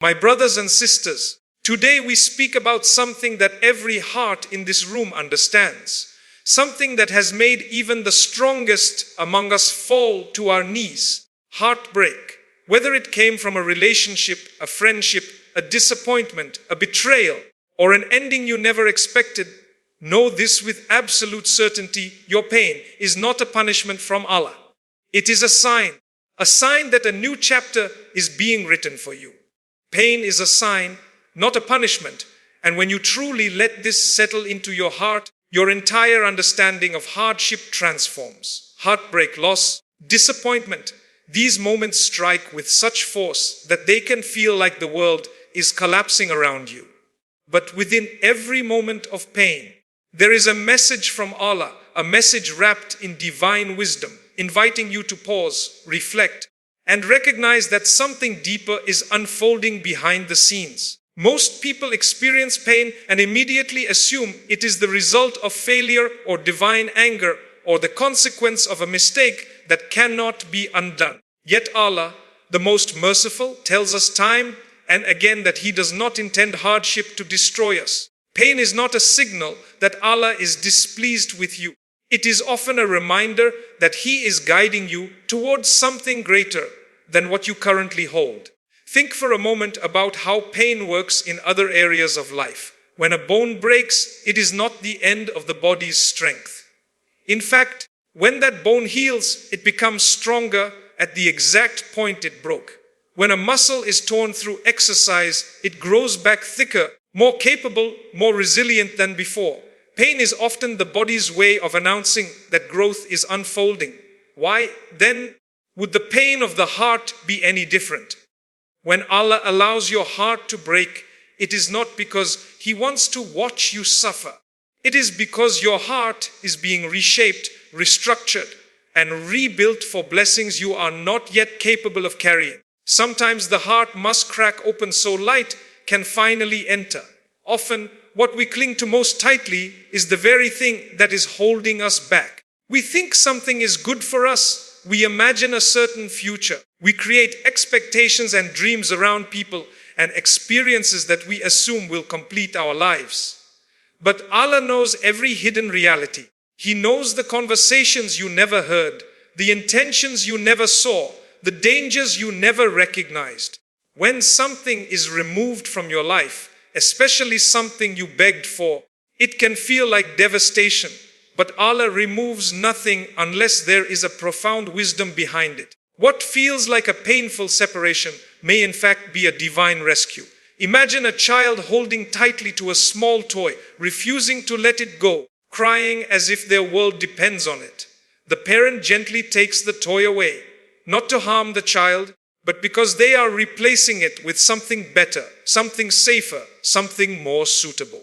My brothers and sisters, today we speak about something that every heart in this room understands, something that has made even the strongest among us fall to our knees: heartbreak. Whether it came from a relationship, a friendship, a disappointment, a betrayal, or an ending you never expected, know this with absolute certainty: your pain is not a punishment from Allah. It is a sign that a new chapter is being written for you. Pain is a sign, not a punishment. And when you truly let this settle into your heart, your entire understanding of hardship transforms. Heartbreak, loss, disappointment, these moments strike with such force that they can feel like the world is collapsing around you. But within every moment of pain, there is a message from Allah, a message wrapped in divine wisdom, inviting you to pause, reflect, and recognize that something deeper is unfolding behind the scenes. Most people experience pain and immediately assume it is the result of failure or divine anger or the consequence of a mistake that cannot be undone. Yet Allah, the most merciful, tells us time and again that He does not intend hardship to destroy us. Pain is not a signal that Allah is displeased with you. It is often a reminder that He is guiding you towards something greater than what you currently hold. Think for a moment about how pain works in other areas of life. When a bone breaks, it is not the end of the body's strength. In fact, when that bone heals, it becomes stronger at the exact point it broke. When a muscle is torn through exercise, it grows back thicker, more capable, more resilient than before. Pain is often the body's way of announcing that growth is unfolding. Why, then, would the pain of the heart be any different? When Allah allows your heart to break, it is not because He wants to watch you suffer. It is because your heart is being reshaped, restructured, and rebuilt for blessings you are not yet capable of carrying. Sometimes the heart must crack open so light can finally enter. Often, what we cling to most tightly is the very thing that is holding us back. We think something is good for us. We imagine a certain future. We create expectations and dreams around people and experiences that we assume will complete our lives. But Allah knows every hidden reality. He knows the conversations you never heard, the intentions you never saw, the dangers you never recognized. When something is removed from your life, especially something you begged for, it can feel like devastation. But Allah removes nothing unless there is a profound wisdom behind it. What feels like a painful separation may in fact be a divine rescue. Imagine a child holding tightly to a small toy, refusing to let it go, crying as if their world depends on it. The parent gently takes the toy away, not to harm the child, but because they are replacing it with something better, something safer, something more suitable.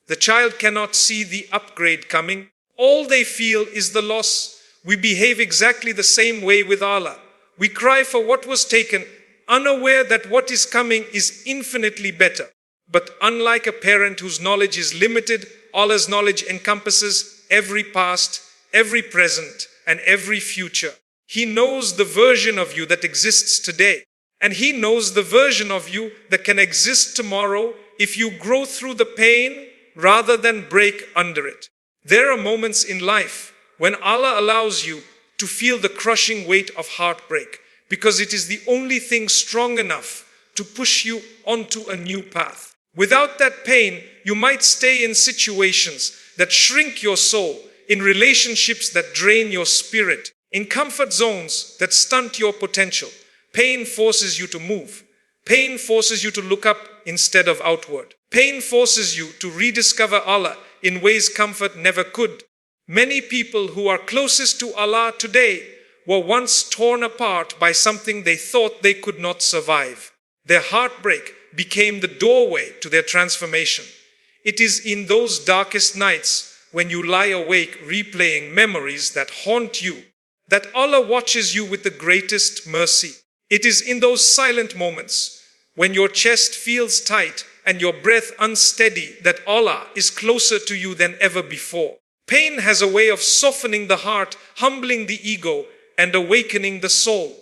The child cannot see the upgrade coming. All they feel is the loss. We behave exactly the same way with Allah. We cry for what was taken, unaware that what is coming is infinitely better. But unlike a parent whose knowledge is limited, Allah's knowledge encompasses every past, every present, and every future. He knows the version of you that exists today, and He knows the version of you that can exist tomorrow if you grow through the pain rather than break under it. There are moments in life when Allah allows you to feel the crushing weight of heartbreak because it is the only thing strong enough to push you onto a new path. Without that pain, you might stay in situations that shrink your soul, in relationships that drain your spirit, in comfort zones that stunt your potential. Pain forces you to move. Pain forces you to look up instead of outward. Pain forces you to rediscover Allah in ways comfort never could. Many people who are closest to Allah today were once torn apart by something they thought they could not survive. Their heartbreak became the doorway to their transformation. It is in those darkest nights when you lie awake replaying memories that haunt you that Allah watches you with the greatest mercy. It is in those silent moments when your chest feels tight and your breath unsteady that Allah is closer to you than ever before. Pain has a way of softening the heart, humbling the ego, and awakening the soul.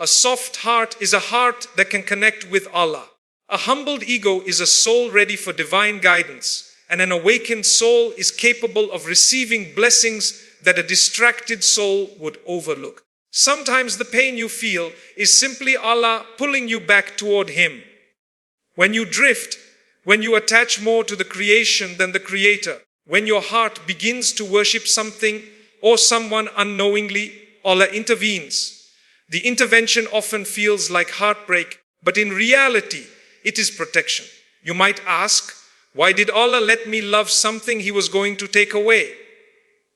A soft heart is a heart that can connect with Allah. A humbled ego is a soul ready for divine guidance, and an awakened soul is capable of receiving blessings that a distracted soul would overlook. Sometimes the pain you feel is simply Allah pulling you back toward Him. When you drift, when you attach more to the creation than the Creator, when your heart begins to worship something or someone unknowingly, Allah intervenes. The intervention often feels like heartbreak, but in reality, it is protection. You might ask, why did Allah let me love something He was going to take away?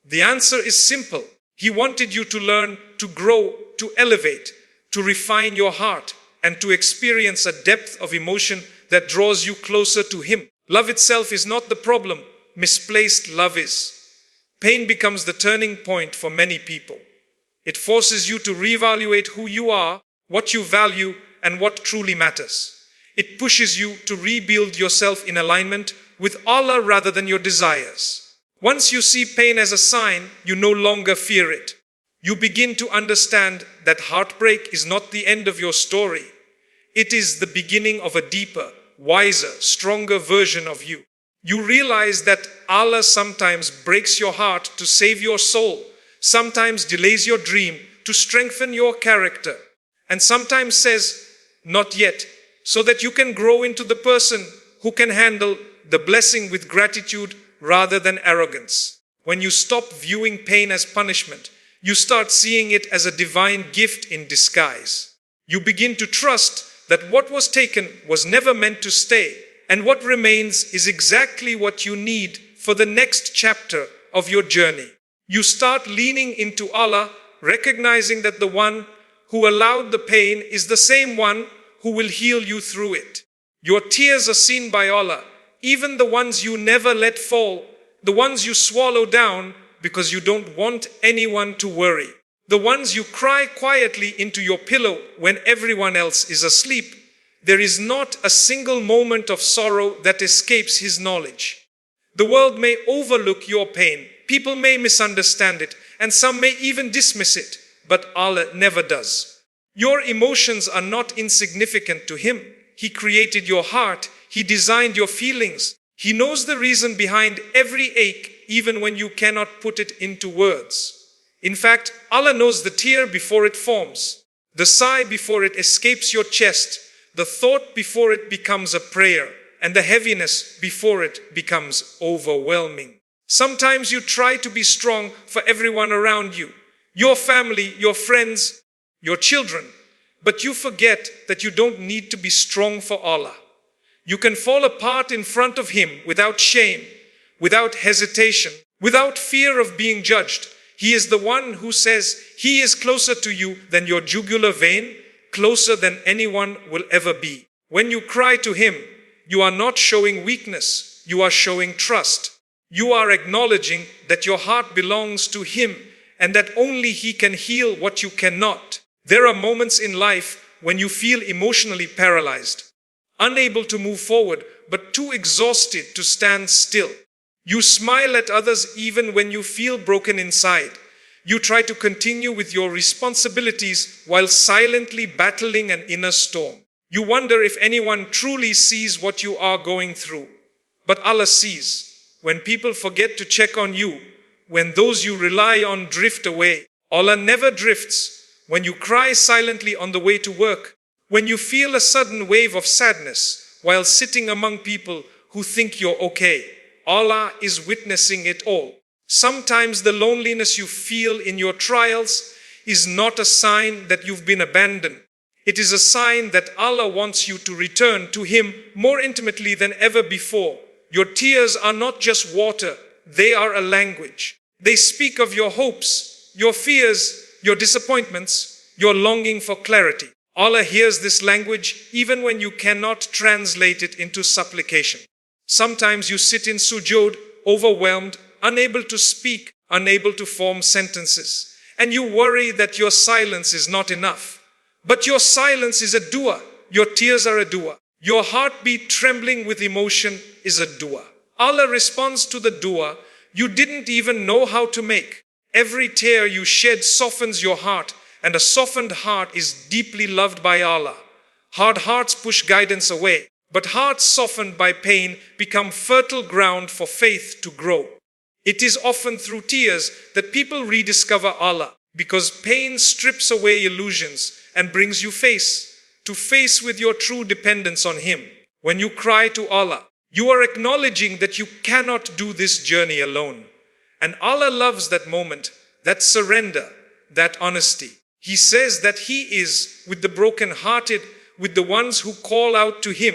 The answer is simple. He wanted you to learn, to grow, to elevate, to refine your heart, and to experience a depth of emotion that draws you closer to Him. Love itself is not the problem. Misplaced love is. Pain becomes the turning point for many people. It forces you to reevaluate who you are, what you value, and what truly matters. It pushes you to rebuild yourself in alignment with Allah rather than your desires. Once you see pain as a sign, you no longer fear it. You begin to understand that heartbreak is not the end of your story. It is the beginning of a deeper, wiser, stronger version of you. You realize that Allah sometimes breaks your heart to save your soul, sometimes delays your dream to strengthen your character, and sometimes says, "Not yet," so that you can grow into the person who can handle the blessing with gratitude rather than arrogance. When you stop viewing pain as punishment, you start seeing it as a divine gift in disguise. You begin to trust that what was taken was never meant to stay, and what remains is exactly what you need for the next chapter of your journey. You start leaning into Allah, recognizing that the one who allowed the pain is the same one who will heal you through it. Your tears are seen by Allah, even the ones you never let fall, the ones you swallow down because you don't want anyone to worry, the ones you cry quietly into your pillow when everyone else is asleep. There is not a single moment of sorrow that escapes His knowledge. The world may overlook your pain, people may misunderstand it, and some may even dismiss it, but Allah never does. Your emotions are not insignificant to Him. He created your heart. He designed your feelings. He knows the reason behind every ache, even when you cannot put it into words. In fact, Allah knows the tear before it forms, the sigh before it escapes your chest, the thought before it becomes a prayer, and the heaviness before it becomes overwhelming. Sometimes you try to be strong for everyone around you, your family, your friends, your children, but you forget that you don't need to be strong for Allah. You can fall apart in front of Him without shame, without hesitation, without fear of being judged. He is the one who says He is closer to you than your jugular vein, closer than anyone will ever be. When you cry to Him, you are not showing weakness, you are showing trust. You are acknowledging that your heart belongs to Him and that only He can heal what you cannot. There are moments in life when you feel emotionally paralyzed, unable to move forward, but too exhausted to stand still. You smile at others even when you feel broken inside. You try to continue with your responsibilities while silently battling an inner storm. You wonder if anyone truly sees what you are going through. But Allah sees. When people forget to check on you, when those you rely on drift away, Allah never drifts. When you cry silently on the way to work, when you feel a sudden wave of sadness while sitting among people who think you're okay, Allah is witnessing it all. Sometimes the loneliness you feel in your trials is not a sign that you've been abandoned. It is a sign that Allah wants you to return to Him more intimately than ever before. Your tears are not just water, they are a language. They speak of your hopes, your fears, your disappointments, your longing for clarity. Allah hears this language even when you cannot translate it into supplication. Sometimes you sit in sujood, overwhelmed, unable to speak, unable to form sentences, and you worry that your silence is not enough. But your silence is a dua. Your tears are a dua. Your heartbeat trembling with emotion is a dua. Allah responds to the dua you didn't even know how to make. Every tear you shed softens your heart and a softened heart is deeply loved by Allah. Hard hearts push guidance away, but hearts softened by pain become fertile ground for faith to grow. It is often through tears that people rediscover Allah, because pain strips away illusions and brings you face to face with your true dependence on Him. When you cry to Allah, you are acknowledging that you cannot do this journey alone. And Allah loves that moment, that surrender, that honesty. He says that He is with the broken-hearted, with the ones who call out to Him,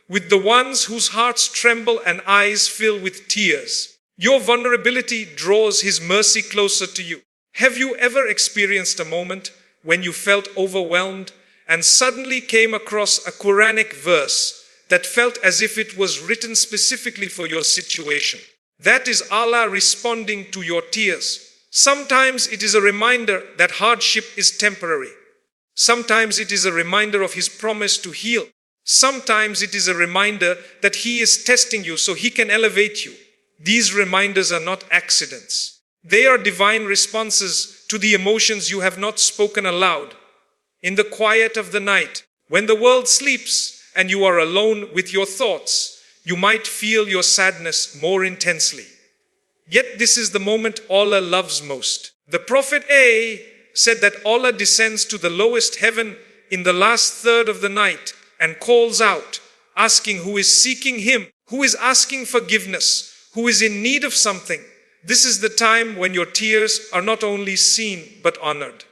with the ones whose hearts tremble and eyes fill with tears. Your vulnerability draws His mercy closer to you. Have you ever experienced a moment when you felt overwhelmed and suddenly came across a Quranic verse that felt as if it was written specifically for your situation? That is Allah responding to your tears. Sometimes it is a reminder that hardship is temporary. Sometimes it is a reminder of His promise to heal. Sometimes it is a reminder that He is testing you so He can elevate you. These reminders are not accidents. They are divine responses to the emotions you have not spoken aloud. In the quiet of the night, when the world sleeps and you are alone with your thoughts, you might feel your sadness more intensely. Yet this is the moment Allah loves most. The Prophet said that Allah descends to the lowest heaven in the last third of the night and calls out, asking who is seeking Him, who is asking forgiveness, who is in need of something. This is the time when your tears are not only seen but honored.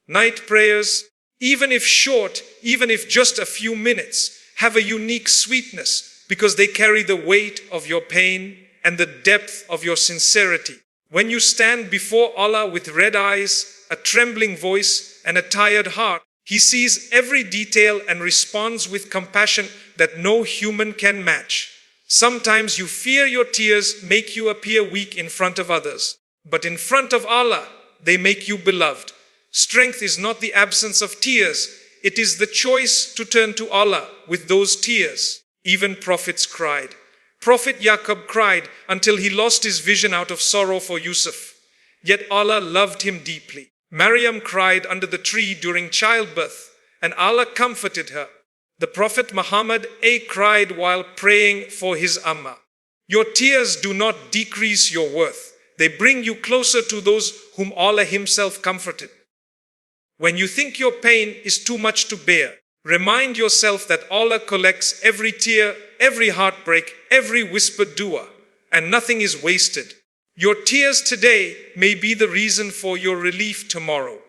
Night prayers, even if short, even if just a few minutes, have a unique sweetness because they carry the weight of your pain and the depth of your sincerity. When you stand before Allah with red eyes, a trembling voice, and a tired heart, He sees every detail and responds with compassion that no human can match. Sometimes you fear your tears make you appear weak in front of others, but in front of Allah, they make you beloved. Strength is not the absence of tears, it is the choice to turn to Allah with those tears. Even prophets cried. Prophet Yaqub cried until he lost his vision out of sorrow for Yusuf. Yet Allah loved him deeply. Maryam cried under the tree during childbirth, and Allah comforted her. The Prophet Muhammad cried while praying for his Ummah. Your tears do not decrease your worth. They bring you closer to those whom Allah Himself comforted. When you think your pain is too much to bear, remind yourself that Allah collects every tear, every heartbreak, every whispered dua, and nothing is wasted. Your tears today may be the reason for your relief tomorrow.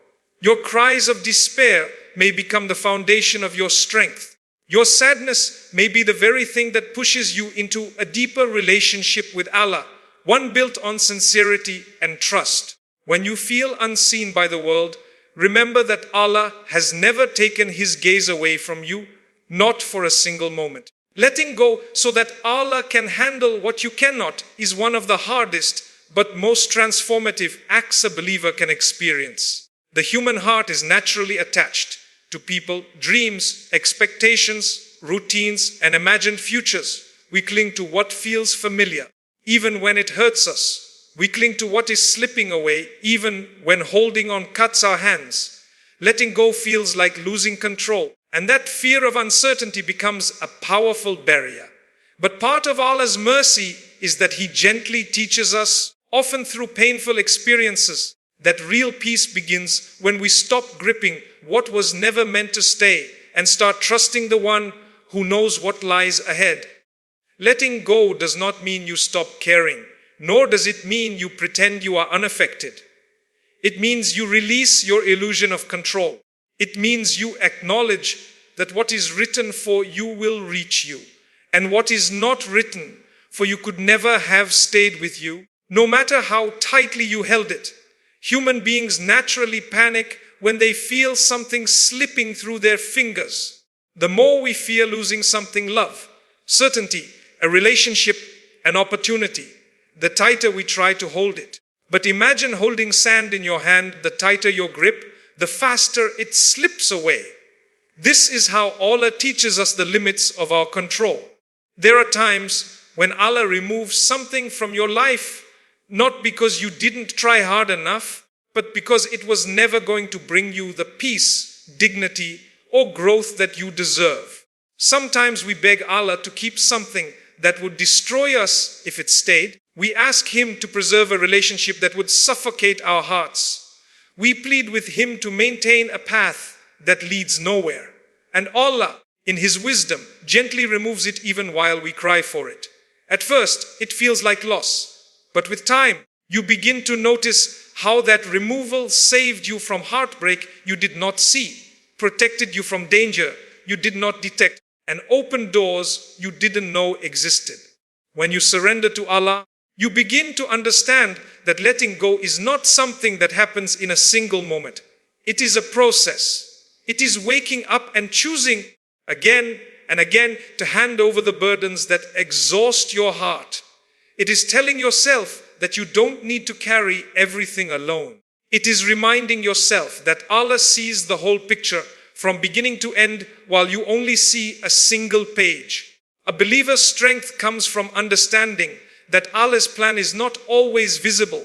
Your cries of despair may become the foundation of your strength. Your sadness may be the very thing that pushes you into a deeper relationship with Allah, one built on sincerity and trust. When you feel unseen by the world, remember that Allah has never taken His gaze away from you, not for a single moment. Letting go so that Allah can handle what you cannot is one of the hardest but most transformative acts a believer can experience. The human heart is naturally attached to people, dreams, expectations, routines, and imagined futures. We cling to what feels familiar, even when it hurts us. We cling to what is slipping away, even when holding on cuts our hands. Letting go feels like losing control, and that fear of uncertainty becomes a powerful barrier. But part of Allah's mercy is that He gently teaches us, often through painful experiences, that real peace begins when we stop gripping what was never meant to stay and start trusting the One who knows what lies ahead. Letting go does not mean you stop caring, nor does it mean you pretend you are unaffected. It means you release your illusion of control. It means you acknowledge that what is written for you will reach you, and what is not written for you could never have stayed with you, no matter how tightly you held it. Human beings naturally panic when they feel something slipping through their fingers. The more we fear losing something, love, certainty, a relationship, an opportunity, the tighter we try to hold it. But imagine holding sand in your hand. The tighter your grip, the faster it slips away. This is how Allah teaches us the limits of our control. There are times when Allah removes something from your life, not because you didn't try hard enough, but because it was never going to bring you the peace, dignity, or growth that you deserve. Sometimes we beg Allah to keep something that would destroy us if it stayed. We ask Him to preserve a relationship that would suffocate our hearts. We plead with Him to maintain a path that leads nowhere. And Allah, in His wisdom, gently removes it even while we cry for it. At first, it feels like loss. But with time, you begin to notice how that removal saved you from heartbreak you did not see, protected you from danger you did not detect, and opened doors you didn't know existed. When you surrender to Allah, you begin to understand that letting go is not something that happens in a single moment. It is a process. It is waking up and choosing again and again to hand over the burdens that exhaust your heart. It is telling yourself that you don't need to carry everything alone. It is reminding yourself that Allah sees the whole picture from beginning to end while you only see a single page. A believer's strength comes from understanding that Allah's plan is not always visible,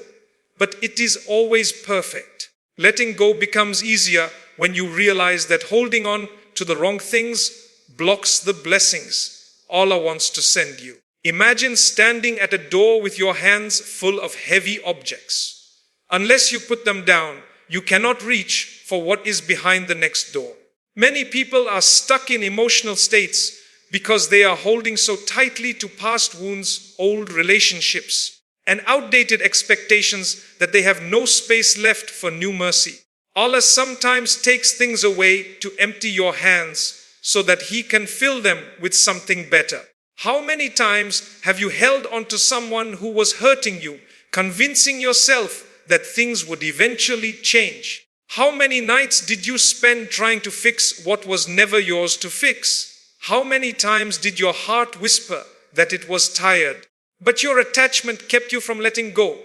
but it is always perfect. Letting go becomes easier when you realize that holding on to the wrong things blocks the blessings Allah wants to send you. Imagine standing at a door with your hands full of heavy objects. Unless you put them down, you cannot reach for what is behind the next door. Many people are stuck in emotional states because they are holding so tightly to past wounds, old relationships, and outdated expectations that they have no space left for new mercy. Allah sometimes takes things away to empty your hands so that He can fill them with something better. How many times have you held on to someone who was hurting you, convincing yourself that things would eventually change? How many nights did you spend trying to fix what was never yours to fix? How many times did your heart whisper that it was tired, but your attachment kept you from letting go?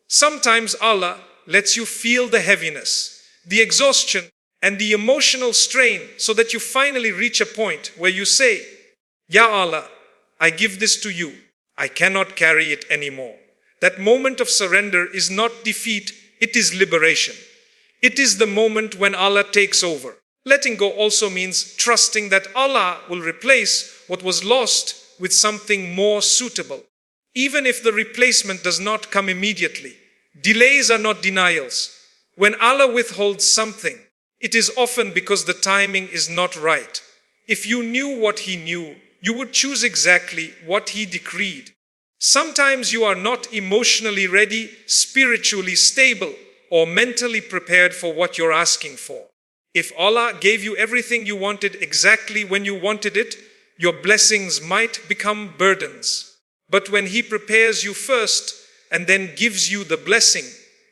Sometimes Allah lets you feel the heaviness, the exhaustion, and the emotional strain so that you finally reach a point where you say, Ya Allah, I give this to you. I cannot carry it anymore. That moment of surrender is not defeat, it is liberation. It is the moment when Allah takes over. Letting go also means trusting that Allah will replace what was lost with something more suitable. Even if the replacement does not come immediately, delays are not denials. When Allah withholds something, it is often because the timing is not right. If you knew what He knew, you would choose exactly what He decreed. Sometimes you are not emotionally ready, spiritually stable, or mentally prepared for what you're asking for. If Allah gave you everything you wanted exactly when you wanted it, your blessings might become burdens. But when He prepares you first and then gives you the blessing,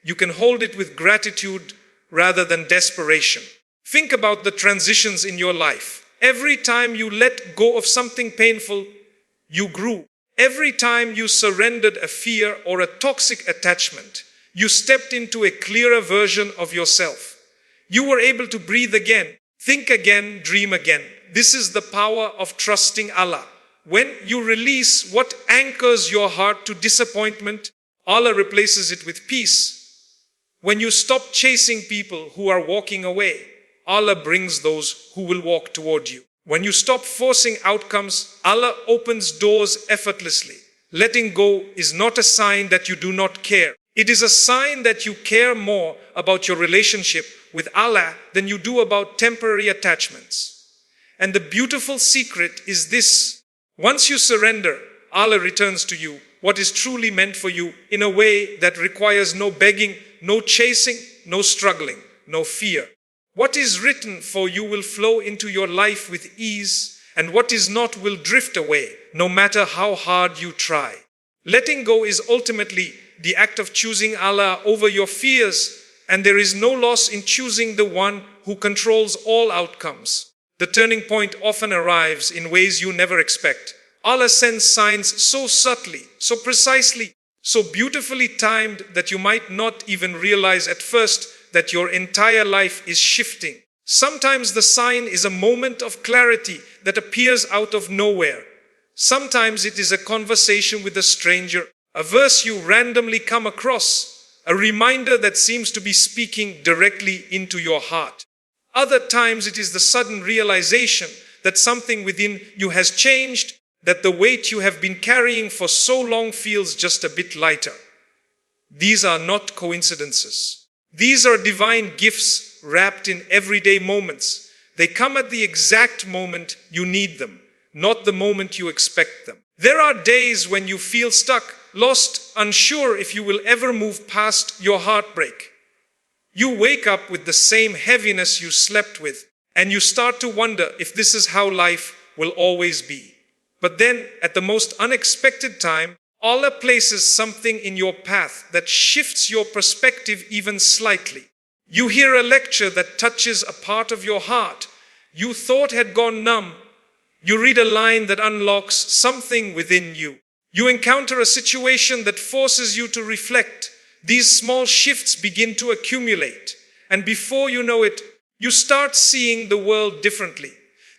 you can hold it with gratitude rather than desperation. Think about the transitions in your life. Every time you let go of something painful, you grew. Every time you surrendered a fear or a toxic attachment, you stepped into a clearer version of yourself. You were able to breathe again, think again, dream again. This is the power of trusting Allah. When you release what anchors your heart to disappointment, Allah replaces it with peace. When you stop chasing people who are walking away, Allah brings those who will walk toward you. When you stop forcing outcomes, Allah opens doors effortlessly. Letting go is not a sign that you do not care. It is a sign that you care more about your relationship with Allah than you do about temporary attachments. And the beautiful secret is this: once you surrender, Allah returns to you what is truly meant for you in a way that requires no begging, no chasing, no struggling, no fear. What is written for you will flow into your life with ease, and what is not will drift away, no matter how hard you try. Letting go is ultimately the act of choosing Allah over your fears, and there is no loss in choosing the one who controls all outcomes. The turning point often arrives in ways you never expect. Allah sends signs so subtly, so precisely, so beautifully timed that you might not even realize at first that your entire life is shifting. Sometimes the sign is a moment of clarity that appears out of nowhere. Sometimes it is a conversation with a stranger, a verse you randomly come across, a reminder that seems to be speaking directly into your heart. Other times it is the sudden realization that something within you has changed, that the weight you have been carrying for so long feels just a bit lighter. These are not coincidences. These are divine gifts wrapped in everyday moments. They come at the exact moment you need them, not the moment you expect them. There are days when you feel stuck, lost, unsure if you will ever move past your heartbreak. You wake up with the same heaviness you slept with, and you start to wonder if this is how life will always be. But then, at the most unexpected time, Allah places something in your path that shifts your perspective even slightly. You hear a lecture that touches a part of your heart you thought had gone numb. You read a line that unlocks something within you. You encounter a situation that forces you to reflect. These small shifts begin to accumulate, and before you know it, you start seeing the world differently.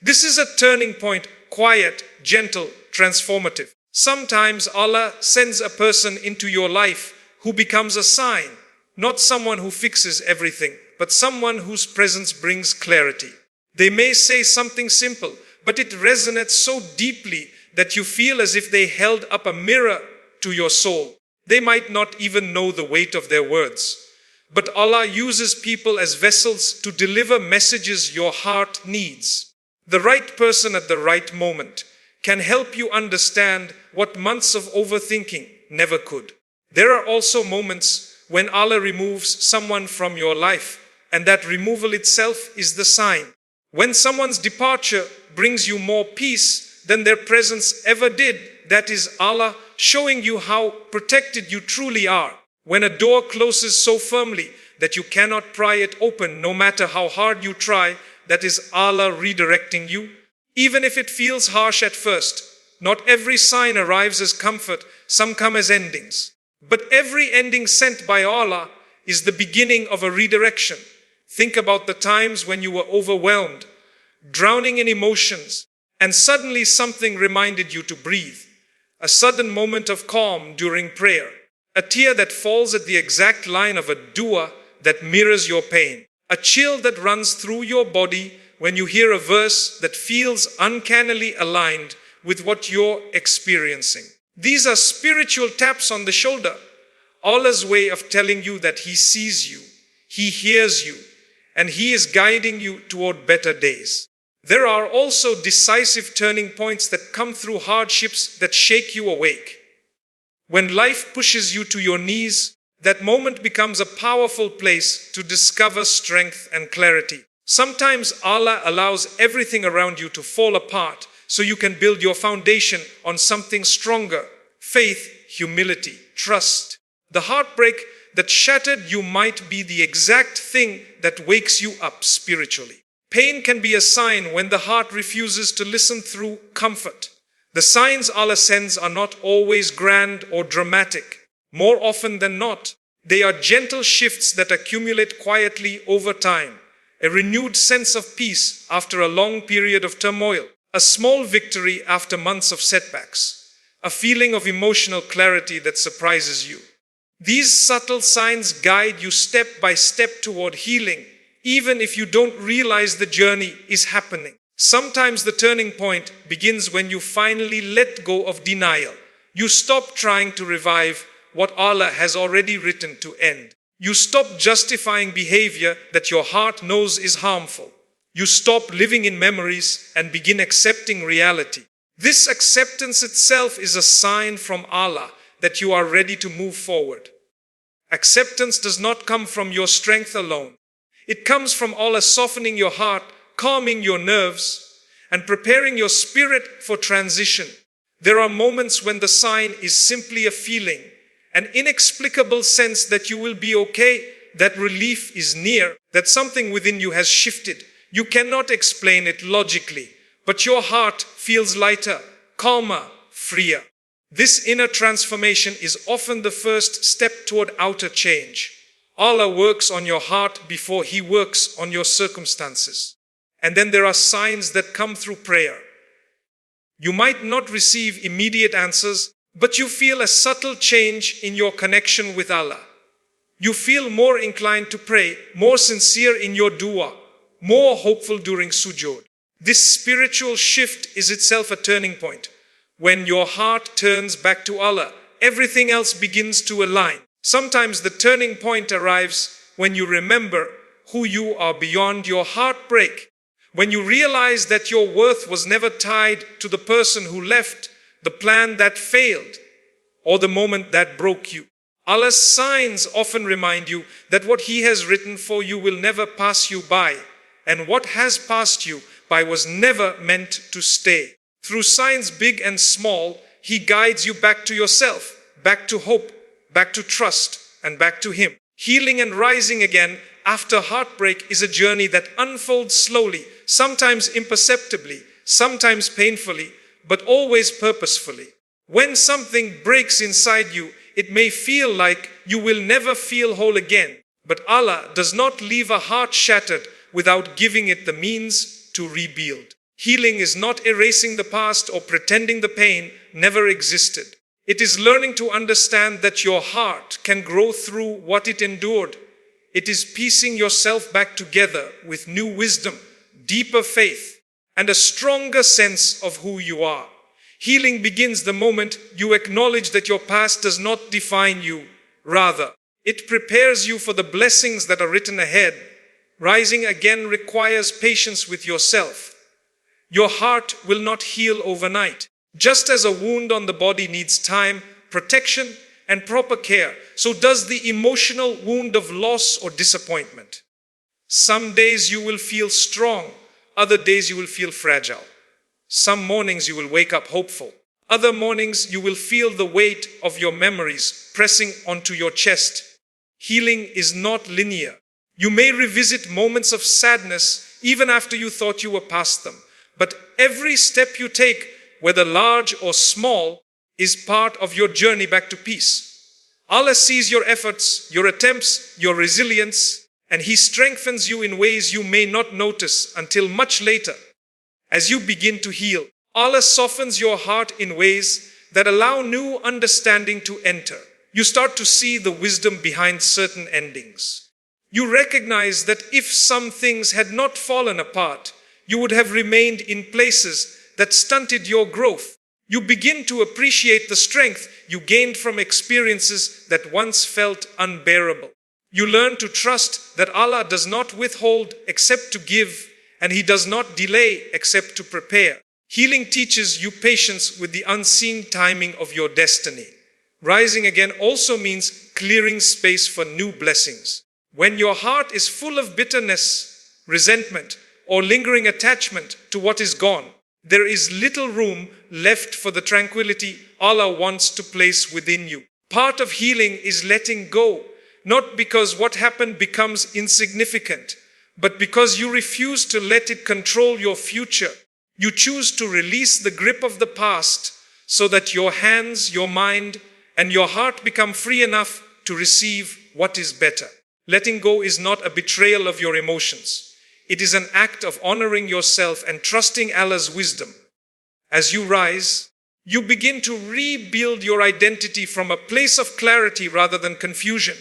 This is a turning point, quiet, gentle, transformative. Sometimes Allah sends a person into your life who becomes a sign, not someone who fixes everything, but someone whose presence brings clarity. They may say something simple, but it resonates so deeply that you feel as if they held up a mirror to your soul. They might not even know the weight of their words, but Allah uses people as vessels to deliver messages your heart needs. The right person at the right moment can help you understand what months of overthinking never could. There are also moments when Allah removes someone from your life, and that removal itself is the sign. When someone's departure brings you more peace than their presence ever did, that is Allah showing you how protected you truly are. When a door closes so firmly that you cannot pry it open no matter how hard you try, that is Allah redirecting you. Even if it feels harsh at first, not every sign arrives as comfort, some come as endings. But every ending sent by Allah is the beginning of a redirection. Think about the times when you were overwhelmed, drowning in emotions, and suddenly something reminded you to breathe. A sudden moment of calm during prayer. A tear that falls at the exact line of a dua that mirrors your pain. A chill that runs through your body when you hear a verse that feels uncannily aligned with what you're experiencing. These are spiritual taps on the shoulder. Allah's way of telling you that He sees you, He hears you, and He is guiding you toward better days. There are also decisive turning points that come through hardships that shake you awake. When life pushes you to your knees, that moment becomes a powerful place to discover strength and clarity. Sometimes Allah allows everything around you to fall apart so you can build your foundation on something stronger: faith, humility, trust. The heartbreak that shattered you might be the exact thing that wakes you up spiritually. Pain can be a sign when the heart refuses to listen through comfort. The signs Allah sends are not always grand or dramatic. More often than not, they are gentle shifts that accumulate quietly over time. A renewed sense of peace after a long period of turmoil. A small victory after months of setbacks. A feeling of emotional clarity that surprises you. These subtle signs guide you step by step toward healing, even if you don't realize the journey is happening. Sometimes the turning point begins when you finally let go of denial. You stop trying to revive what Allah has already written to end. You stop justifying behavior that your heart knows is harmful. You stop living in memories and begin accepting reality. This acceptance itself is a sign from Allah that you are ready to move forward. Acceptance does not come from your strength alone. It comes from Allah softening your heart, calming your nerves, and preparing your spirit for transition. There are moments when the sign is simply a feeling, an inexplicable sense that you will be okay, that relief is near, that something within you has shifted. You cannot explain it logically, but your heart feels lighter, calmer, freer. This inner transformation is often the first step toward outer change. Allah works on your heart before He works on your circumstances. And then there are signs that come through prayer. You might not receive immediate answers, but you feel a subtle change in your connection with Allah. You feel more inclined to pray, more sincere in your dua, more hopeful during sujood. This spiritual shift is itself a turning point. When your heart turns back to Allah, everything else begins to align. Sometimes the turning point arrives when you remember who you are beyond your heartbreak. When you realize that your worth was never tied to the person who left, the plan that failed, or the moment that broke you. Allah's signs often remind you that what He has written for you will never pass you by, and what has passed you by was never meant to stay. Through signs big and small, He guides you back to yourself, back to hope, back to trust, and back to Him. Healing and rising again after heartbreak is a journey that unfolds slowly, sometimes imperceptibly, sometimes painfully, but always purposefully. When something breaks inside you, it may feel like you will never feel whole again, but Allah does not leave a heart shattered without giving it the means to rebuild. Healing is not erasing the past or pretending the pain never existed. It is learning to understand that your heart can grow through what it endured. It is piecing yourself back together with new wisdom, deeper faith, and a stronger sense of who you are. Healing begins the moment you acknowledge that your past does not define you. Rather, it prepares you for the blessings that are written ahead. Rising again requires patience with yourself. Your heart will not heal overnight. Just as a wound on the body needs time, protection, and proper care, so does the emotional wound of loss or disappointment. Some days you will feel strong, other days you will feel fragile. Some mornings you will wake up hopeful. Other mornings you will feel the weight of your memories pressing onto your chest. Healing is not linear. You may revisit moments of sadness even after you thought you were past them. But every step you take, whether large or small, is part of your journey back to peace. Allah sees your efforts, your attempts, your resilience, and He strengthens you in ways you may not notice until much later. As you begin to heal, Allah softens your heart in ways that allow new understanding to enter. You start to see the wisdom behind certain endings. You recognize that if some things had not fallen apart, you would have remained in places that stunted your growth. You begin to appreciate the strength you gained from experiences that once felt unbearable. You learn to trust that Allah does not withhold except to give, and He does not delay except to prepare. Healing teaches you patience with the unseen timing of your destiny. Rising again also means clearing space for new blessings. When your heart is full of bitterness, resentment, or lingering attachment to what is gone, there is little room left for the tranquility Allah wants to place within you. Part of healing is letting go, not because what happened becomes insignificant, but because you refuse to let it control your future. You choose to release the grip of the past so that your hands, your mind, and your heart become free enough to receive what is better. Letting go is not a betrayal of your emotions. It is an act of honoring yourself and trusting Allah's wisdom. As you rise, you begin to rebuild your identity from a place of clarity rather than confusion.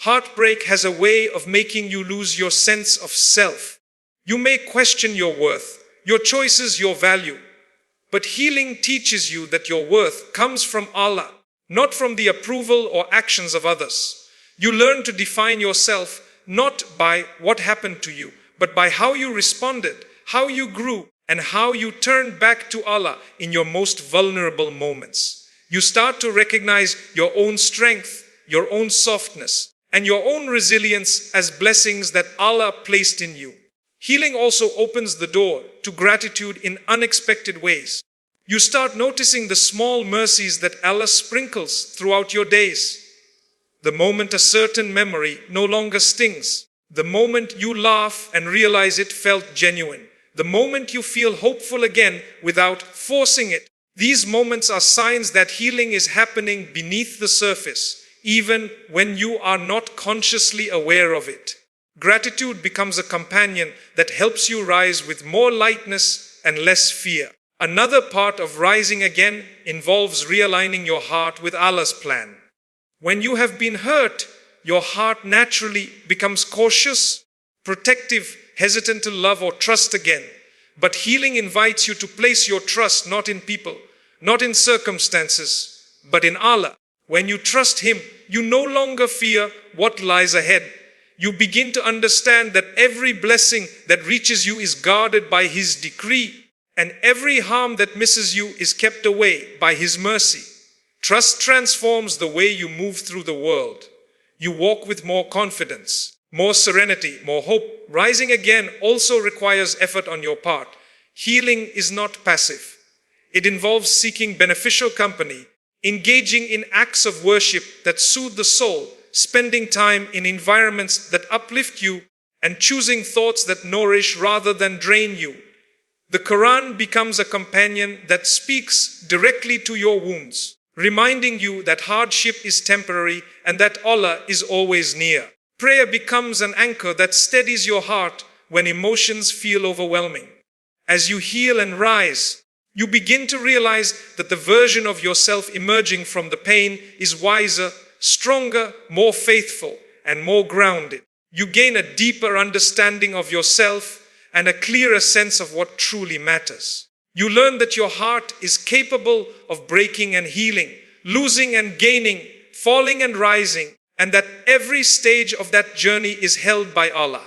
Heartbreak has a way of making you lose your sense of self. You may question your worth, your choices, your value. But healing teaches you that your worth comes from Allah, not from the approval or actions of others. You learn to define yourself not by what happened to you, but by how you responded, how you grew, and how you turned back to Allah in your most vulnerable moments. You start to recognize your own strength, your own softness, and your own resilience as blessings that Allah placed in you. Healing also opens the door to gratitude in unexpected ways. You start noticing the small mercies that Allah sprinkles throughout your days. The moment a certain memory no longer stings. The moment you laugh and realize it felt genuine. The moment you feel hopeful again without forcing it. These moments are signs that healing is happening beneath the surface, even when you are not consciously aware of it. Gratitude becomes a companion that helps you rise with more lightness and less fear. Another part of rising again involves realigning your heart with Allah's plan. When you have been hurt, your heart naturally becomes cautious, protective, hesitant to love or trust again. But healing invites you to place your trust not in people, not in circumstances, but in Allah. When you trust Him, you no longer fear what lies ahead. You begin to understand that every blessing that reaches you is guarded by His decree, and every harm that misses you is kept away by His mercy. Trust transforms the way you move through the world. You walk with more confidence, more serenity, more hope. Rising again also requires effort on your part. Healing is not passive. It involves seeking beneficial company, engaging in acts of worship that soothe the soul, spending time in environments that uplift you, and choosing thoughts that nourish rather than drain you. The Quran becomes a companion that speaks directly to your wounds, reminding you that hardship is temporary and that Allah is always near. Prayer becomes an anchor that steadies your heart when emotions feel overwhelming. As you heal and rise, you begin to realize that the version of yourself emerging from the pain is wiser, stronger, more faithful, and more grounded. You gain a deeper understanding of yourself and a clearer sense of what truly matters. You learn that your heart is capable of breaking and healing, losing and gaining, falling and rising, and that every stage of that journey is held by Allah.